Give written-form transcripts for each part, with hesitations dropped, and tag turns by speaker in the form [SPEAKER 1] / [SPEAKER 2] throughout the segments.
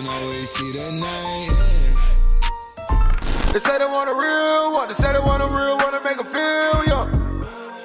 [SPEAKER 1] can always see the name. They say they want a real one. They say they want a real one to make them feel young.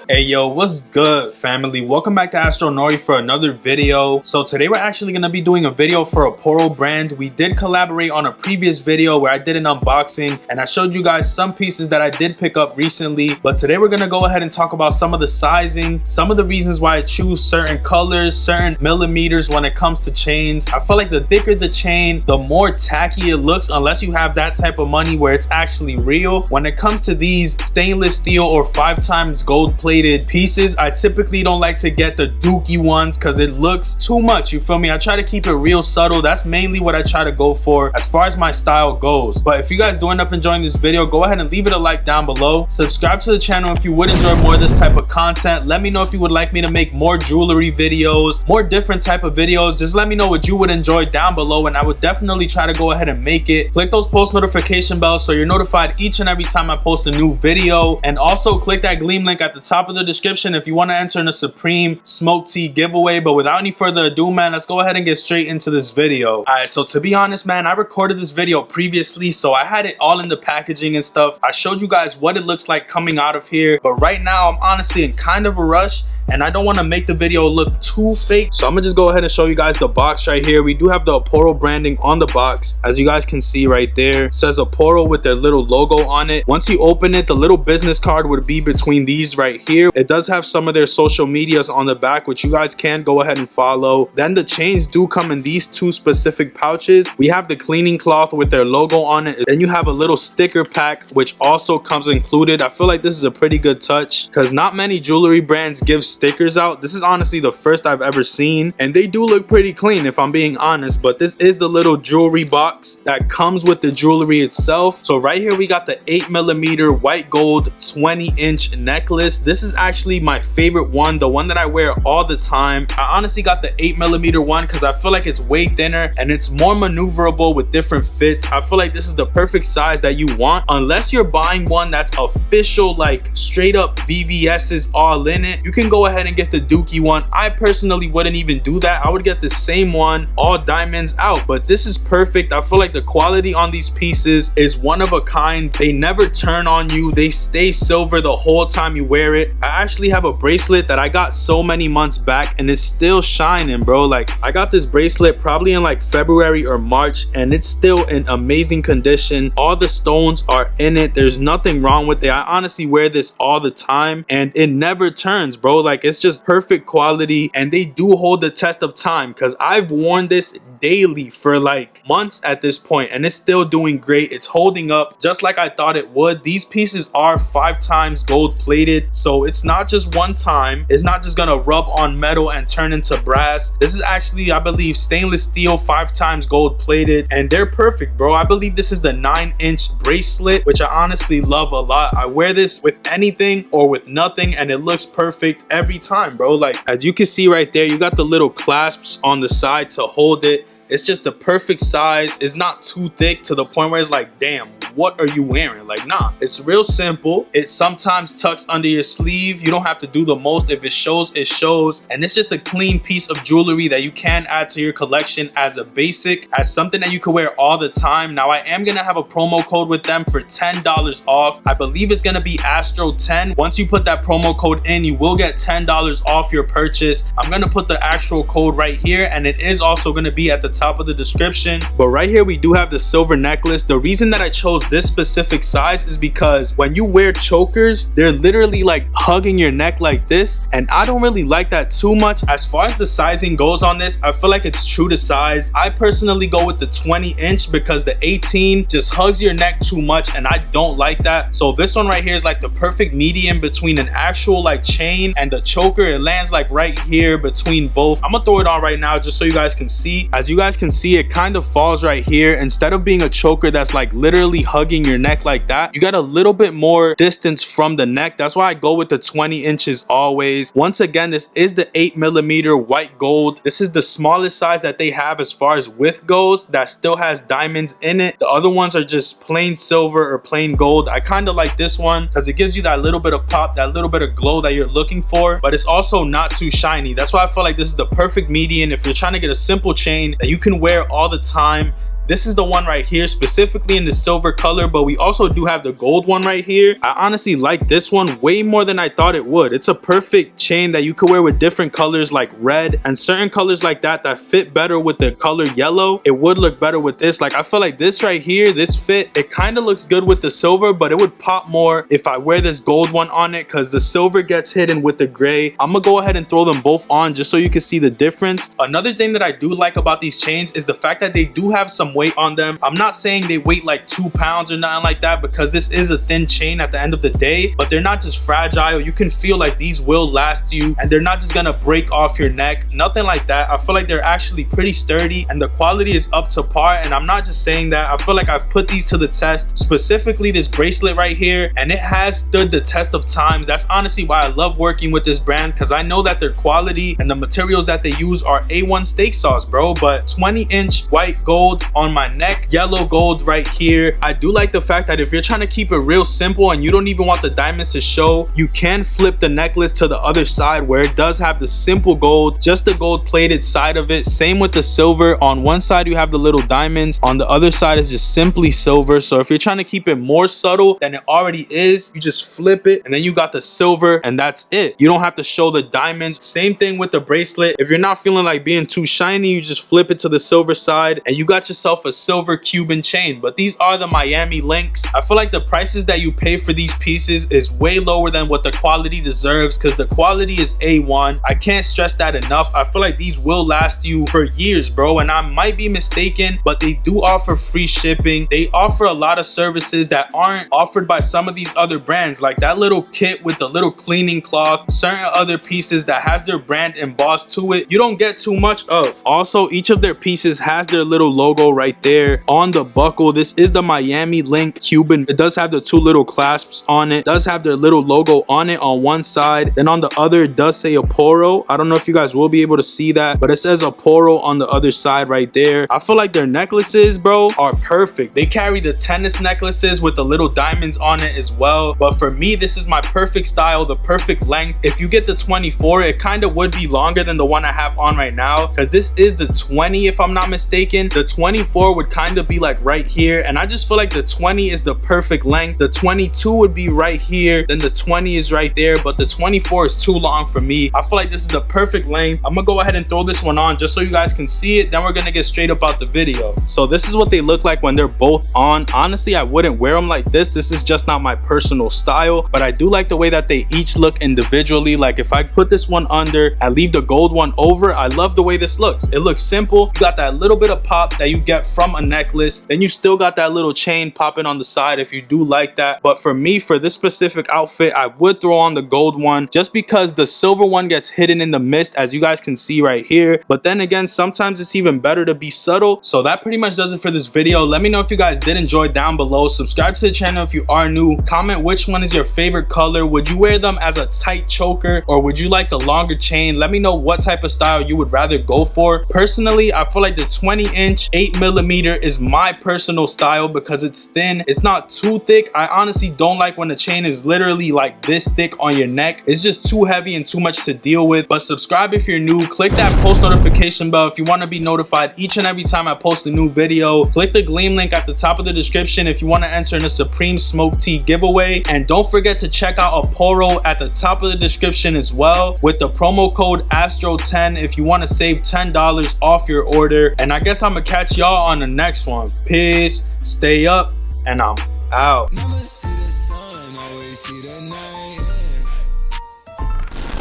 [SPEAKER 2] Hey yo, what's good family? Welcome back to Astro Nori for another video. So today we're actually going to be doing a video for Aporro brand. We did collaborate on a previous video where I did an unboxing and I showed you guys some pieces that I did pick up recently. But today we're going to go ahead and talk about some of the sizing, some of the reasons why I choose certain colors, certain millimeters when it comes to chains. I feel like the thicker the chain, the more tacky it looks unless you have that type of money where it's actually real. When it comes to these stainless steel or 5x gold plated pieces, I typically don't like to get the dookie ones because it looks too much, you feel me? I try to keep it real subtle. That's mainly what I try to go for as far as my style goes. But if you guys do end up enjoying this video, go ahead and leave it a like down below. Subscribe to the channel if you would enjoy more of this type of content. Let me know if you would like me to make more jewelry videos, more different type of videos. Just let me know what you would enjoy down below and I would definitely try to go ahead and make it. Click those post notification bells so you're notified each and every time I post a new video, and also click that Gleam link at the top of the description if you want to enter in a Supreme Smoke Tea giveaway. But without any further ado, man, let's go ahead and get straight into this video. All right, so to be honest, man, I recorded this video previously, so I had it all in the packaging and stuff. I showed you guys what it looks like coming out of here, but right now I'm honestly in kind of a rush and I don't want to make the video look too fake, so I'm gonna just go ahead and show you guys the box right here. We do have the Aporro branding on the box, as you guys can see right there. It says Aporro with their little logo on it. Once you open it, the little business card would be between these right here. It does have some of their social medias on the back, which you guys can go ahead and follow. Then the chains do come in these two specific pouches. We have the cleaning cloth with their logo on it. Then you have a little sticker pack, which also comes included. I feel like this is a pretty good touch because not many jewelry brands give stickers out. This is honestly the first I've ever seen, and they do look pretty clean if I'm being honest. But this is the little jewelry box that comes with the jewelry itself. So right here we got the 8mm white gold 20-inch necklace. This is actually my favorite one, the one that I wear all the time. I honestly got the 8mm one because I feel like it's way thinner and it's more maneuverable with different fits. I feel like this is the perfect size that you want, unless you're buying one that's official, like straight up VVS's all in it. You can go ahead and get the dookie one. I personally wouldn't even do that. I would get the same one, all diamonds out. But this is perfect. I feel like the quality on these pieces is one of a kind. They never turn on you. They stay silver the whole time you wear it. I actually have a bracelet that I got so many months back and it's still shining, bro. Like, I got this bracelet probably in like February or March and it's still in amazing condition. All the stones are in it. There's nothing wrong with it. I honestly wear this all the time and it never turns, bro. Like, it's just perfect quality and they do hold the test of time because I've worn this daily for like months at this point and it's still doing great. It's holding up just like I thought it would. These pieces are 5x gold plated, so it's not just one time. It's not just gonna rub on metal and turn into brass. This is actually, I believe, stainless steel 5x gold plated and they're perfect, bro. I believe this is the 9-inch bracelet, which I honestly love a lot. I wear this with anything or with nothing and it looks perfect every time, bro. Like, as you can see right there, you got the little clasps on the side to hold it. It's just the perfect size. It's not too thick to the point where it's like, damn, what are you wearing? Like, nah, it's real simple. It sometimes tucks under your sleeve. You don't have to do the most. If it shows, it shows. And it's just a clean piece of jewelry that you can add to your collection as a basic, as something that you can wear all the time. Now, I am gonna have a promo code with them for $10 off. I believe it's gonna be Astro10. Once you put that promo code in, you will get $10 off your purchase. I'm gonna put the actual code right here and it is also gonna be at the top of the description. But right here we do have the silver necklace. The reason that I chose this specific size is because when you wear chokers, they're literally like hugging your neck like this, and I don't really like that too much. As far as the sizing goes on this, I feel like it's true to size. I personally go with the 20-inch because the 18 just hugs your neck too much and I don't like that. So this one right here is like the perfect medium between an actual like chain and the choker. It lands like right here between both. I'm gonna throw it on right now just so you guys can see. As you guys can see, it kind of falls right here. Instead of being a choker that's like literally hugging your neck like that, you got a little bit more distance from the neck. That's why I go with the 20 inches always. Once again, this is the 8mm white gold. This is the smallest size that they have as far as width goes that still has diamonds in it. The other ones are just plain silver or plain gold. I kind of like this one because it gives you that little bit of pop, that little bit of glow that you're looking for, but it's also not too shiny. That's why I feel like this is the perfect median if you're trying to get a simple chain that you can wear all the time. This is the one right here, specifically in the silver color, but we also do have the gold one right here. I honestly like this one way more than I thought it would. It's a perfect chain that you could wear with different colors like red and certain colors like that fit better with the color yellow. It would look better with this. Like I feel like this right here, this fit, it kind of looks good with the silver, but it would pop more if I wear this gold one on it because the silver gets hidden with the gray. I'm gonna go ahead and throw them both on just so you can see the difference. Another thing that I do like about these chains is the fact that they do have some weight on them. I'm not saying they weigh like 2 pounds or nothing like that because this is a thin chain at the end of the day, but they're not just fragile. You can feel like these will last you and they're not just gonna break off your neck, nothing like that. I feel like they're actually pretty sturdy and the quality is up to par, and I'm not just saying that. I feel like I've put these to the test, specifically this bracelet right here, and it has stood the test of times. That's honestly why I love working with this brand, because I know that their quality and the materials that they use are A1 steak sauce, bro. But 20-inch white gold on my neck, yellow gold right here. I do like the fact that if you're trying to keep it real simple and you don't even want the diamonds to show, you can flip the necklace to the other side where it does have the simple gold, just the gold plated side of it. Same with the silver. On one side you have the little diamonds, on the other side is just simply silver. So if you're trying to keep it more subtle than it already is, you just flip it and then you got the silver and that's it. You don't have to show the diamonds. Same thing with the bracelet. If you're not feeling like being too shiny, you just flip it to the silver side and you got yourself a silver Cuban chain. But these are the Miami links. I feel like the prices that you pay for these pieces is way lower than what the quality deserves, because the quality is A1. I can't stress that enough. I feel like these will last you for years, bro, and I might be mistaken, but they do offer free shipping. They offer a lot of services that aren't offered by some of these other brands, like that little kit with the little cleaning cloth, certain other pieces that has their brand embossed to it. You don't get too much of. Also, each of their pieces has their little logo right there on the buckle. This is the Miami link Cuban. It does have the 2 little clasps on it, does have their little logo on it on one side, then on the other it does say Aporro. I don't know if you guys will be able to see that, but it says Aporro on the other side right there. I feel like their necklaces, bro, are perfect. They carry the tennis necklaces with the little diamonds on it as well, but for me this is my perfect style, the perfect length. If you get the 24, it kind of would be longer than the one I have on right now, because this is the 20 if I'm not mistaken. The 24 would kind of be like right here, and I just feel like the 20 is the perfect length. The 22 would be right here, then the 20 is right there, but the 24 is too long for me. I feel like this is the perfect length. I'm gonna go ahead and throw this one on just so you guys can see it, then we're gonna get straight up out the video. So this is what they look like when they're both on. Honestly, I wouldn't wear them like this. This is just not my personal style, but I do like the way that they each look individually. Like if I put this one under, I leave the gold one over, I love the way this looks. It looks simple. You got that little bit of pop that you get from a necklace, then you still got that little chain popping on the side if you do like that. But for me, for this specific outfit, I would throw on the gold one just because the silver one gets hidden in the mist, as you guys can see right here. But then again, sometimes it's even better to be subtle. So that pretty much does it for this video. Let me know if you guys did enjoy down below. Subscribe to the channel if you are new. Comment which one is your favorite color. Would you wear them as a tight choker or would you like the longer chain? Let me know what type of style you would rather go for. Personally, I feel like the 20-inch 8mm is my personal style because it's thin. It's not too thick. I honestly don't like when the chain is literally like this thick on your neck. It's just too heavy and too much to deal with. But subscribe if you're new. Click that post notification bell if you want to be notified each and every time I post a new video. Click the Gleam link at the top of the description if you want to enter in a Supreme Smoke Tea giveaway. And don't forget to check out Aporro at the top of the description as well with the promo code ASTRO10 if you want to save $10 off your order. And I guess I'm gonna catch y'all on the next one. Peace, stay up, and I'm out.
[SPEAKER 1] Never see the sun, always see the night.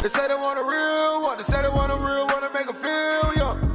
[SPEAKER 1] They say they want a real one, they say they want a real one to make them feel young.